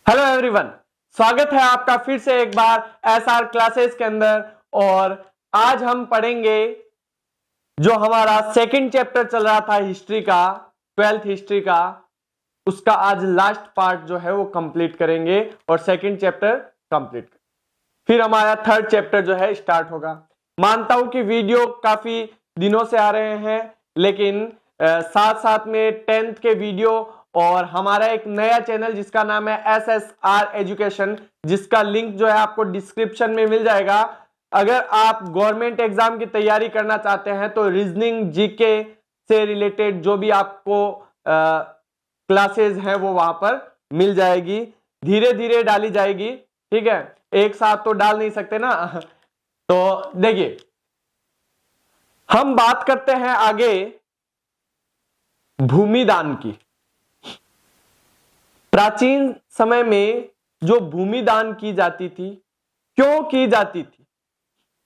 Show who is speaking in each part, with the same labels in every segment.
Speaker 1: Hello everyone, स्वागत है आपका फिर से एक बार एसआर क्लासेस के अंदर। और आज हम पढ़ेंगे जो हमारा सेकंड चैप्टर चल रहा था हिस्ट्री का, 12th हिस्ट्री का, उसका आज लास्ट पार्ट जो है वो कंप्लीट करेंगे और सेकंड चैप्टर कंप्लीट फिर हमारा थर्ड चैप्टर जो है स्टार्ट होगा। मानता हूं कि वीडियो काफी दिनों से आ रहे हैं, लेकिन साथ साथ में 10th के वीडियो और हमारा एक नया चैनल जिसका नाम है SSR एजुकेशन, जिसका लिंक जो है आपको डिस्क्रिप्शन में मिल जाएगा। अगर आप गवर्नमेंट एग्जाम की तैयारी करना चाहते हैं तो रीजनिंग, जीके से रिलेटेड जो भी आपको क्लासेस हैं वो वहां पर मिल जाएगी, धीरे धीरे डाली जाएगी। ठीक है, एक साथ तो डाल नहीं सकते ना। तो देखिए, हम बात करते हैं आगे भूमिदान की। प्राचीन समय में जो भूमिदान की जाती थी, क्यों की जाती थी?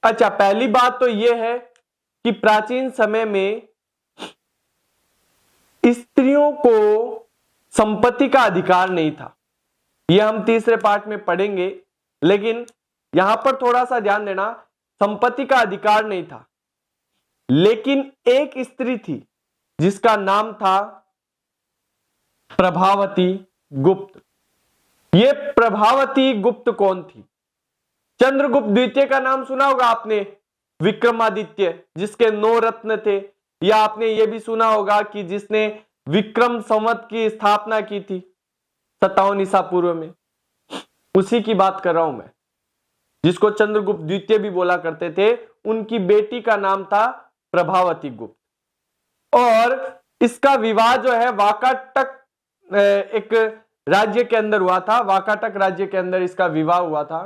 Speaker 1: अच्छा, पहली बात तो यह है कि प्राचीन समय में स्त्रियों को संपत्ति का अधिकार नहीं था। यह हम तीसरे पार्ट में पढ़ेंगे, लेकिन यहां पर थोड़ा सा ध्यान देना, संपत्ति का अधिकार नहीं था। लेकिन एक स्त्री थी जिसका नाम था प्रभावती गुप्त। ये प्रभावती गुप्त कौन थी? चंद्रगुप्त द्वितीय का नाम सुना होगा आपने, विक्रमादित्य जिसके 9 रत्न थे। या आपने ये भी सुना होगा कि जिसने विक्रम संवत की स्थापना की थी 57 ईसा पूर्व में, उसी की बात कर रहा हूं मैं, जिसको चंद्रगुप्त द्वितीय भी बोला करते थे। उनकी बेटी का नाम था प्रभावती गुप्त। और इसका विवाह जो है वाकाटक एक राज्य के अंदर हुआ था, वाकाटक राज्य के अंदर इसका विवाह हुआ था।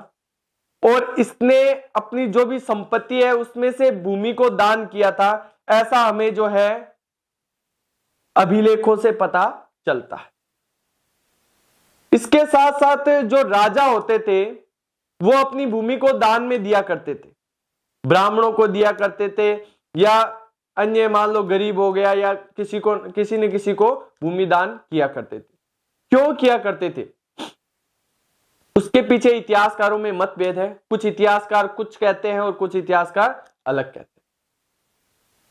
Speaker 1: और इसने अपनी जो भी संपत्ति है उसमें से भूमि को दान किया था, ऐसा हमें जो है अभिलेखों से पता चलता है। इसके साथ साथ जो राजा होते थे वो अपनी भूमि को दान में दिया करते थे, ब्राह्मणों को दिया करते थे, या अन्य मान लो गरीब हो गया, या किसी न किसी को भूमि दान किया करते थे। क्यों किया करते थे? उसके पीछे इतिहासकारों में मतभेद है। कुछ इतिहासकार कुछ कहते हैं और कुछ इतिहासकार अलग कहते हैं।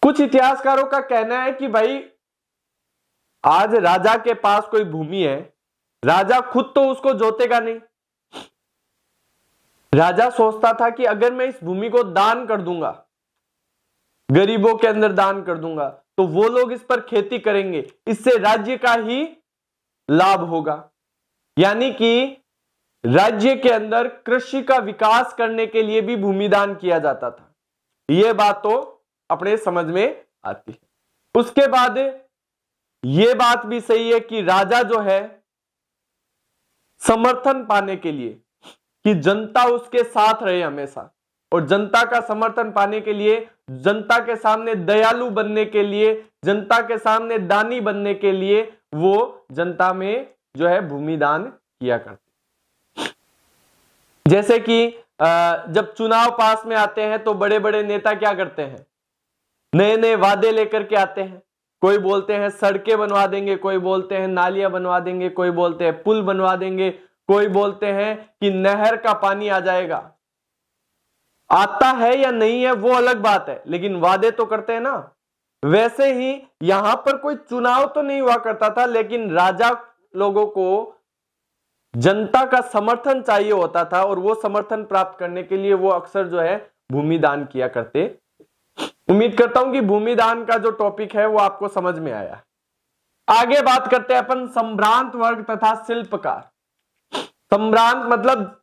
Speaker 1: कुछ इतिहासकारों का कहना है कि भाई, आज राजा के पास कोई भूमि है, राजा खुद तो उसको जोतेगा नहीं। राजा सोचता था कि अगर मैं इस भूमि को दान कर दूंगा, गरीबों के अंदर दान कर दूंगा, तो वो लोग इस पर खेती करेंगे, इससे राज्य का ही लाभ होगा। यानी कि राज्य के अंदर कृषि का विकास करने के लिए भी भूमिदान किया जाता था। यह बात तो अपने समझ में आती है। उसके बाद यह बात भी सही है कि राजा जो है समर्थन पाने के लिए, कि जनता उसके साथ रहे हमेशा, और जनता का समर्थन पाने के लिए, जनता के सामने दयालु बनने के लिए, जनता के सामने दानी बनने के लिए वो जनता में जो है भूमिदान किया करते। जैसे कि जब चुनाव पास में आते हैं तो बड़े बड़े नेता क्या करते हैं? नए नए वादे लेकर के आते हैं। कोई बोलते हैं सड़कें बनवा देंगे, कोई बोलते हैं नालियां बनवा देंगे, कोई बोलते हैं पुल बनवा देंगे, कोई बोलते हैं कि नहर का पानी आ जाएगा। आता है या नहीं है वो अलग बात है, लेकिन वादे तो करते हैं ना। वैसे ही यहां पर कोई चुनाव तो नहीं हुआ करता था, लेकिन राजा लोगों को जनता का समर्थन चाहिए होता था, और वो समर्थन प्राप्त करने के लिए वो अक्सर जो है भूमिदान किया करते। उम्मीद करता हूं कि भूमिदान का जो टॉपिक है वो आपको समझ में आया। आगे बात करते हैं अपन सम्भ्रांत वर्ग तथा शिल्पकार। सम्भ्रांत मतलब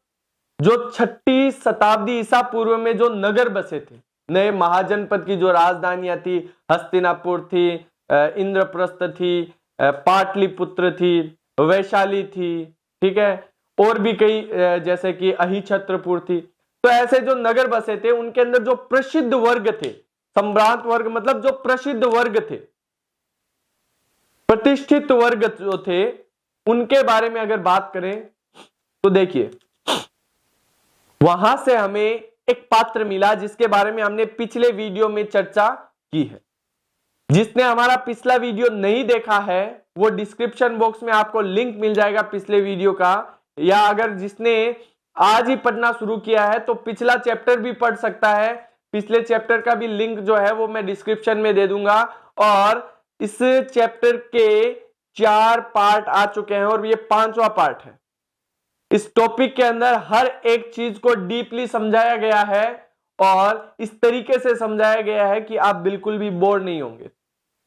Speaker 1: जो 6ठी शताब्दी ईसा पूर्व में जो नगर बसे थे, नए महाजनपद की जो राजधानियां थी, हस्तिनापुर थी, इंद्रप्रस्थ थी, पाटलिपुत्र थी, वैशाली थी, ठीक है, और भी कई जैसे कि अहिछत्रपुर थी। तो ऐसे जो नगर बसे थे उनके अंदर जो प्रसिद्ध वर्ग थे, सम्भ्रांत वर्ग मतलब जो प्रसिद्ध वर्ग थे, प्रतिष्ठित वर्ग जो थे, उनके बारे में अगर बात करें तो देखिए, वहां से हमें एक पात्र मिला जिसके बारे में हमने पिछले वीडियो में चर्चा की है। जिसने हमारा पिछला वीडियो नहीं देखा है वो डिस्क्रिप्शन बॉक्स में आपको लिंक मिल जाएगा पिछले वीडियो का, या अगर जिसने आज ही पढ़ना शुरू किया है तो पिछला चैप्टर भी पढ़ सकता है। पिछले चैप्टर का भी लिंक जो है वो मैं डिस्क्रिप्शन में दे दूंगा। और इस चैप्टर के 4 पार्ट आ चुके हैं और ये 5वां पार्ट है। इस टॉपिक के अंदर हर एक चीज को डीपली समझाया गया है और इस तरीके से समझाया गया है कि आप बिल्कुल भी बोर नहीं होंगे।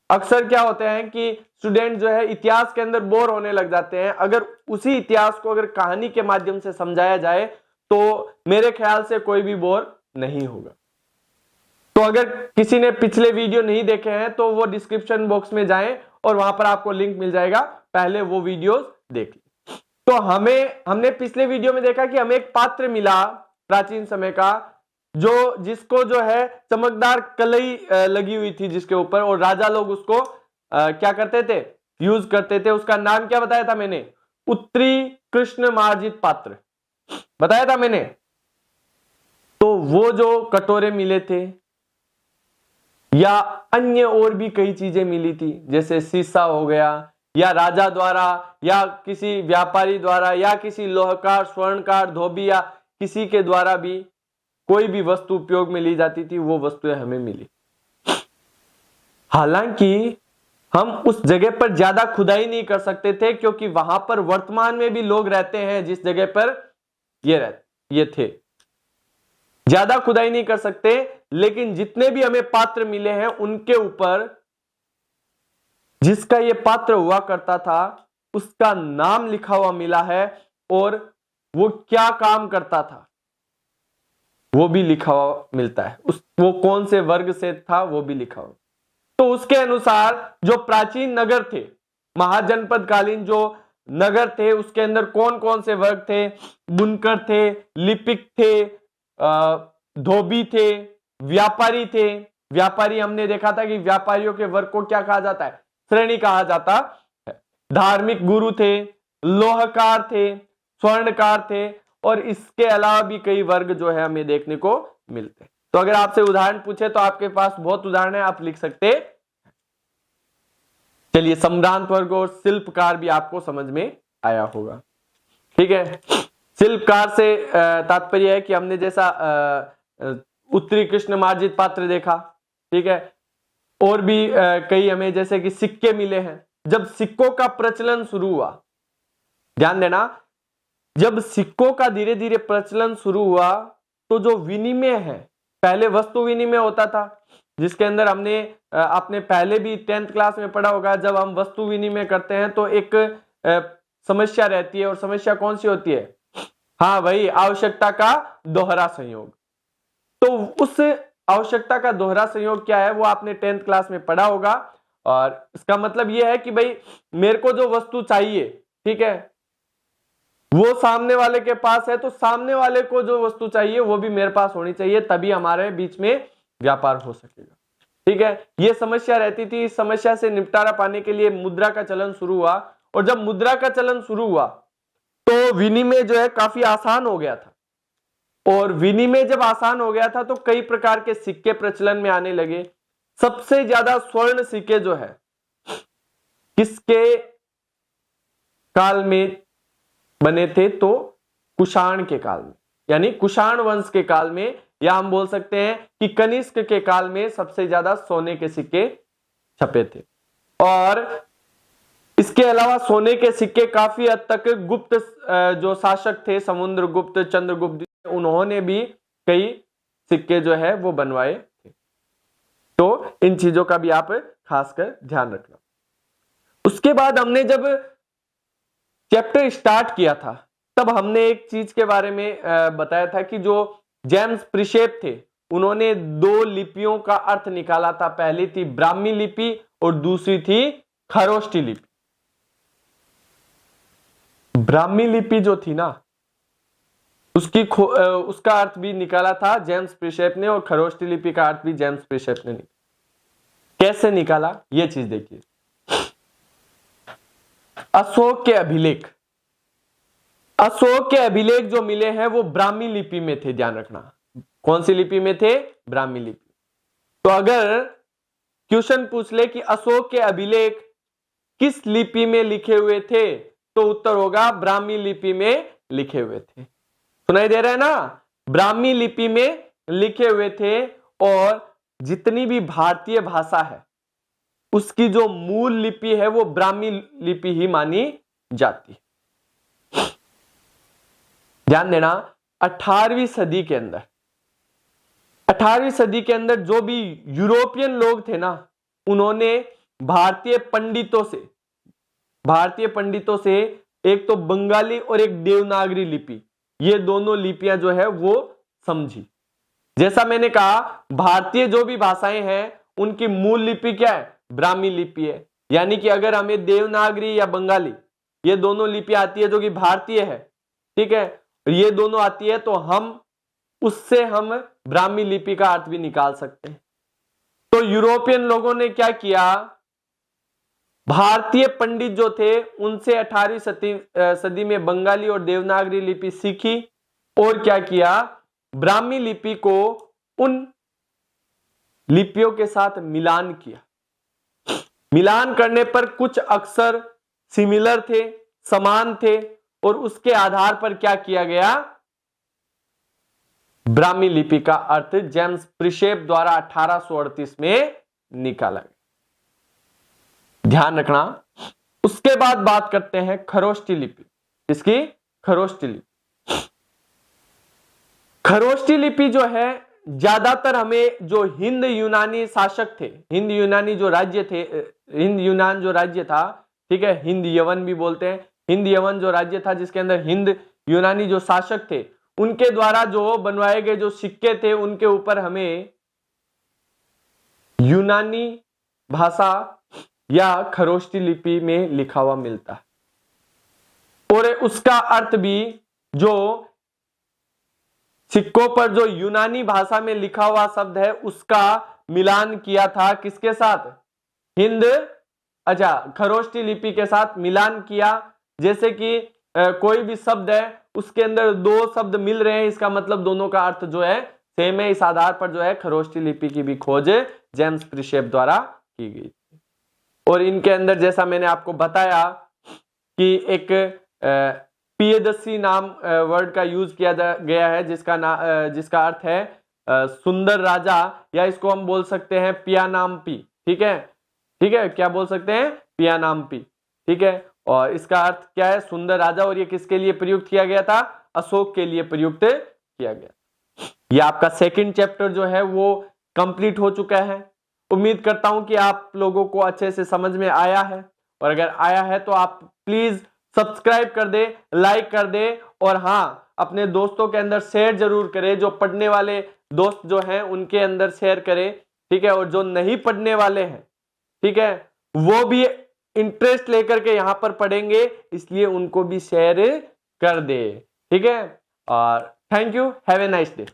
Speaker 1: अक्सर क्या होते हैं कि स्टूडेंट जो है इतिहास के अंदर बोर होने लग जाते हैं। अगर उसी इतिहास को अगर कहानी के माध्यम से समझाया जाए तो मेरे ख्याल से कोई भी बोर नहीं होगा। तो अगर किसी ने पिछले वीडियो नहीं देखे हैं तो वो डिस्क्रिप्शन बॉक्स में जाएं और वहां पर आपको लिंक मिल जाएगा, पहले वो वीडियोस देख लें। तो हमने पिछले वीडियो में देखा कि हमें एक पात्र मिला प्राचीन समय का, जिसको जो है चमकदार कलई लगी हुई थी जिसके ऊपर, और राजा लोग उसको क्या करते थे, यूज करते थे। उसका नाम क्या बताया था मैंने, उत्तरी कृष्ण मार्जित पात्र बताया था मैंने। तो वो जो कटोरे मिले थे या अन्य और भी कई चीजें मिली थी, जैसे शीशा हो गया, या राजा द्वारा या किसी व्यापारी द्वारा या किसी लोहकार, स्वर्णकार, धोबी या किसी के द्वारा भी कोई भी वस्तु उपयोग में ली जाती थी, वो वस्तुएं हमें मिली। हालांकि हम उस जगह पर ज्यादा खुदाई नहीं कर सकते थे क्योंकि वहां पर वर्तमान में भी लोग रहते हैं जिस जगह पर ये थे। ज्यादा खुदाई नहीं कर सकते, लेकिन जितने भी हमें पात्र मिले हैं उनके ऊपर जिसका ये पात्र हुआ करता था उसका नाम लिखा हुआ मिला है और वो क्या काम करता था वो भी लिखा हुआ मिलता है। वो कौन से वर्ग से था वो भी लिखा हुआ। तो उसके अनुसार जो प्राचीन नगर थे, महाजनपद कालीन जो नगर थे, उसके अंदर कौन कौन से वर्ग थे, बुनकर थे, लिपिक थे, धोबी थे, व्यापारी थे। व्यापारी हमने देखा था कि व्यापारियों के वर्ग को क्या कहा जाता है, श्रेणी कहा जाता है। धार्मिक गुरु थे, लोहकार थे, स्वर्णकार थे, और इसके अलावा भी कई वर्ग जो है हमें देखने को मिलते हैं। तो अगर आपसे उदाहरण पूछे तो आपके पास बहुत उदाहरण है, आप लिख सकते। चलिए, सम्भ्रांत वर्ग और शिल्पकार भी आपको समझ में आया होगा। ठीक है, शिल्पकार से तात्पर्य है कि हमने जैसा उत्तरी कृष्ण मार्जित पात्र देखा, ठीक है, और भी कई हमें जैसे कि सिक्के मिले हैं। जब सिक्कों का प्रचलन शुरू हुआ, ध्यान देना, जब सिक्कों का धीरे धीरे प्रचलन शुरू हुआ तो जो विनिमय है, पहले वस्तु विनिमय होता था जिसके अंदर आपने पहले भी 10th क्लास में पढ़ा होगा। जब हम वस्तु विनिमय करते हैं तो एक समस्या रहती है, और समस्या कौन सी होती है, हाँ भाई, आवश्यकता का दोहरा संयोग। तो उस आवश्यकता का दोहरा संयोग क्या है वो आपने 10th क्लास में पढ़ा होगा। और इसका मतलब यह है कि भाई मेरे को जो वस्तु चाहिए, ठीक है, वो सामने वाले के पास है, तो सामने वाले को जो वस्तु चाहिए वो भी मेरे पास होनी चाहिए, तभी हमारे बीच में व्यापार हो सकेगा। ठीक है, ये समस्या रहती थी। इस समस्या से निपटारा पाने के लिए मुद्रा का चलन शुरू हुआ, और जब मुद्रा का चलन शुरू हुआ तो विनिमय जो है काफी आसान हो गया था। और विनिमय जब आसान हो गया था तो कई प्रकार के सिक्के प्रचलन में आने लगे। सबसे ज्यादा स्वर्ण सिक्के जो है किसके काल में बने थे, तो कुषाण के काल में, यानी कुषाण वंश के काल में, या हम बोल सकते हैं कि कनिष्क के काल में सबसे ज्यादा सोने के सिक्के छपे थे। और इसके अलावा सोने के सिक्के काफी हद तक गुप्त जो शासक थे, समुद्रगुप्त, चंद्रगुप्त, उन्होंने भी कई सिक्के जो है वो बनवाए थे। तो इन चीजों का भी आप खासकर ध्यान रखना। उसके बाद हमने जब चैप्टर स्टार्ट किया था तब हमने एक चीज के बारे में बताया था कि जो जेम्स प्रिशेप थे उन्होंने 2 लिपियों का अर्थ निकाला था। पहली थी ब्राह्मी लिपि और दूसरी थी खरोष्टी लिपि। ब्राह्मी लिपि जो थी ना, उसका अर्थ भी निकाला था जेम्स प्रिशेप ने, और खरोष्टी लिपि का अर्थ भी जेम्स प्रिशेप ने निकाला। कैसे निकाला ये चीज देखिए। अशोक के अभिलेख, अशोक के अभिलेख जो मिले हैं वो ब्राह्मी लिपि में थे। ध्यान रखना, कौन सी लिपि में थे, ब्राह्मी लिपि। तो अगर क्वेश्चन पूछ ले कि अशोक के अभिलेख किस लिपि में लिखे हुए थे, तो उत्तर होगा ब्राह्मी लिपि में लिखे हुए थे। सुनाई दे रहा है ना, ब्राह्मी लिपि में लिखे हुए थे। और जितनी भी भारतीय भाषा है उसकी जो मूल लिपि है वो ब्राह्मी लिपि ही मानी जाती है। ध्यान देना, 18वीं सदी के अंदर 18वीं सदी के अंदर जो भी यूरोपियन लोग थे ना, उन्होंने भारतीय पंडितों से एक तो बंगाली और एक देवनागरी लिपि, ये दोनों लिपियां जो है वो समझी। जैसा मैंने कहा, भारतीय जो भी भाषाएं हैं उनकी मूल लिपि क्या है? ब्राह्मी लिपि है। यानी कि अगर हमें देवनागरी या बंगाली ये दोनों लिपि आती है जो कि भारतीय है, ठीक है, ये दोनों आती है, तो उससे हम ब्राह्मी लिपि का अर्थ भी निकाल सकते हैं। तो यूरोपियन लोगों ने क्या किया, भारतीय पंडित जो थे उनसे 18वीं सदी में बंगाली और देवनागरी लिपि सीखी और क्या किया, ब्राह्मी लिपि को उन लिपियों के साथ मिलान किया। मिलान करने पर कुछ अक्षर सिमिलर थे, समान थे, और उसके आधार पर क्या किया गया, ब्राह्मी लिपि का अर्थ जेम्स प्रिशेप द्वारा 1838 में निकाला गया। ध्यान रखना। उसके बाद बात करते हैं खरोष्टी लिपि। इसकी खरोष्टी लिपि, खरोष्टी लिपि जो है ज्यादातर हमें जो हिंद यूनानी शासक थे, हिंद यूनानी जो राज्य थे, हिंद यूनान जो राज्य था, ठीक है, हिंद यवन भी बोलते हैं, हिंद यवन जो राज्य था जिसके अंदर हिंद यूनानी जो शासक थे, उनके द्वारा जो बनवाए गए जो सिक्के थे उनके ऊपर हमें यूनानी भाषा या खरोष्टी लिपि में लिखा हुआ मिलता है। और उसका अर्थ भी, जो सिक्कों पर जो यूनानी भाषा में लिखा हुआ शब्द है उसका मिलान किया था किसके साथ, खरोष्टी लिपि के साथ मिलान किया। जैसे कि कोई भी शब्द है उसके अंदर दो शब्द मिल रहे हैं, इसका मतलब दोनों का अर्थ जो है सेम है। इस आधार पर जो है खरोष्टी लिपि की भी खोज जेम्स प्रिशेप द्वारा की गई थी। और इनके अंदर जैसा मैंने आपको बताया कि एक पियदसी नाम वर्ड का यूज किया गया है जिसका अर्थ है सुंदर राजा, या इसको हम बोल सकते हैं पियानाम्पी। ठीक है, क्या बोल सकते हैं, पियानाम्पी। ठीक है, और इसका अर्थ क्या है, सुंदर राजा। और ये किसके लिए प्रयुक्त किया गया था, अशोक के लिए प्रयुक्त किया गया। ये आपका सेकंड चैप्टर जो है वो कंप्लीट हो चुका है। उम्मीद करता हूं कि आप लोगों को अच्छे से समझ में आया है, और अगर आया है तो आप प्लीज सब्सक्राइब कर दे, लाइक कर दे, और हाँ, अपने दोस्तों के अंदर शेयर जरूर करें। जो पढ़ने वाले दोस्त जो हैं उनके अंदर शेयर करें, ठीक है, और जो नहीं पढ़ने वाले हैं, ठीक है, वो भी इंटरेस्ट लेकर के यहां पर पढ़ेंगे, इसलिए उनको भी शेयर कर दे। ठीक है, और thank you, have a nice day.